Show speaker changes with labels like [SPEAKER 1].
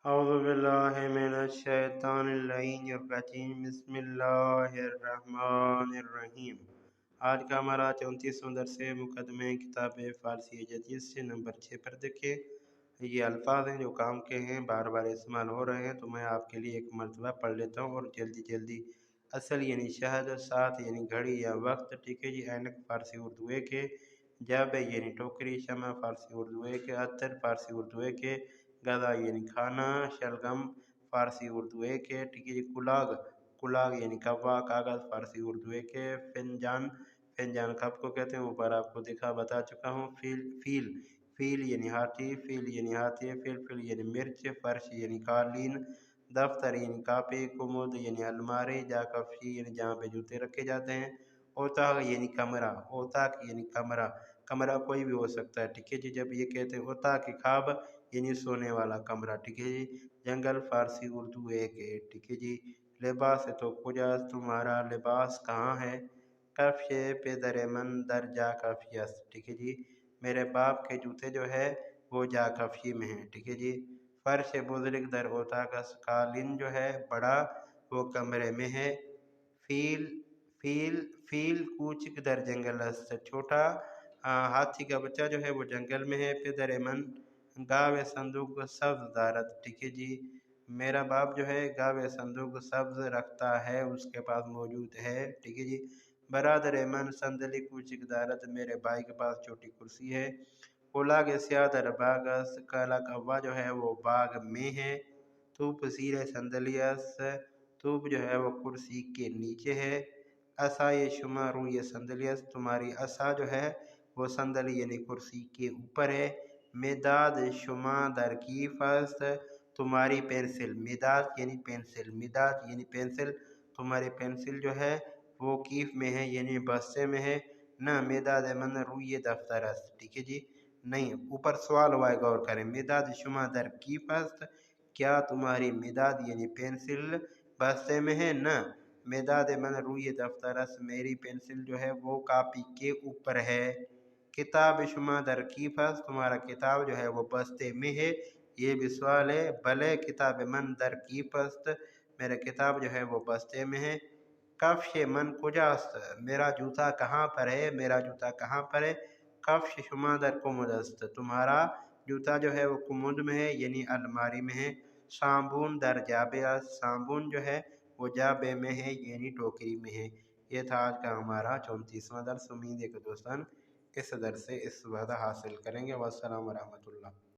[SPEAKER 1] औज़ुबिल्लाहिमिनश्शैतानिर्रजीम बिस्मिल्लाहिर्रहमानिर्रहीम। आज का हमारा 34वां दर्स है मुकदमे किताब फ़ारसी जदीद से नंबर 6 पर देखिए। ये अल्फाज हैं जो काम के हैं, बार बार इस्तेमाल हो रहे हैं, तो मैं आपके लिए एक मरतबा पढ़ लेता हूँ और जल्दी जल्दी। असल यानी शहद, साथ यानी घड़ी या वक्त, ठीक है जी। ऐनक फ़ारसी उर्दू के, जब यानी टोकरी, शमा फ़ारसी उर्दू के, अतर फ़ारसी उर्दू के, गदा यानी खाना, शलगम फ़ारसी उर्दू के, ठीक है जी। कुलाग, कुलाग यानी कव्वा, कागज़ फ़ारसी उर्दू के, फिनजान, फिनजान कप को कहते हैं, ऊपर आपको बता चुका हूँ। फील, फील, फील यानी हाथी, फील यानी हाथी, फिल यानी मिर्च, फर्श यानी कालीन, दफ्तर यानी कापी, कुमुद यानी अलमारी, जाकफी यानी जहाँ पे जूते रखे जाते हैं, ओताक यानी कमरा, ओताक यानी कमरा, कमरा कोई भी हो सकता है, ठीक है जी। जब ये कहते हैं ओताक ख़ाब यानी सोने वाला कमरा, ठीक है जी। जंगल फ़ारसी उर्दू एक है, ठीक है जी। लिबास है तो कुजास, तुम्हारा लिबास कहाँ है। कफ़ पे दर मन दर जा कफ़ियस, ठीक है जी। मेरे बाप के जूते जो है वो जा कफ़ी में है, ठीक है जी। फर्श बुज़ुर्ग दर ओताकस, कालीन जो है बड़ा वो कमरे में है। फील, फील, फील कूचिक दर जंगलस, छोटा हाथी का बच्चा जो है वो जंगल में है। पिदर मन गावे संदूक सब्ज दारत, ठीक है जी। मेरा बाप जो है गावे संदूक सब्ज रखता है, उसके पास मौजूद है, ठीक है जी। बरादर मन संदली कूचिक दारत, मेरे भाई के पास छोटी कुर्सी है। उलाग स्यादर बागस, काला कौवा जो है वो बाग में है। धूप सीरे संदलियस, धूप जो है वो कुर्सी के नीचे है। असा ये शुमारू ये संदलियस, तुम्हारी असा जो है वो संदली यानी कुर्सी के ऊपर है। मिदाद शुमा दरकीफस, तुम्हारी पेंसिल, मिदाद यानी पेंसिल, मिदाद यानी पेंसिल, तुम्हारी पेंसिल जो है वो कीफ में है यानी बस्ते में है। न मिदाद मन रुए दफ्तरस, ठीक है जी। नहीं, ऊपर सवाल हुआ है, गौर करें। मिदाद शुमा दरकीफस, क्या तुम्हारी मिदाद यानी पेंसिल बस्ते में है। न मिदाद मन रुए दफ्तरस, मेरी पेंसिल जो है वो कापी के ऊपर है। किताब शुमा दरकीफस, तुम्हारा किताब जो है वो बस्ते में है, ये भी सवाल है। भले किताब मन दरकीफस्त, मेरा किताब जो है वो बस्ते में है। कफ्श मन कुजास्त, मेरा जूता कहाँ पर है, मेरा जूता कहाँ पर है। कफ्श शुमा दर कुमुदस्त, तुम्हारा जूता जो है वो कुमुद में है यानी अलमारी में है। साबुन दर जाबे, साबुन जो है वो जाबे में है यानी टोकरी में है। ये था आज का हमारा 34वां दर्स। उम्मीद है कि दोस्तन इस दर्स से इस्तेफादा हासिल करेंगे। वस्सलाम वरहमतुल्लाह।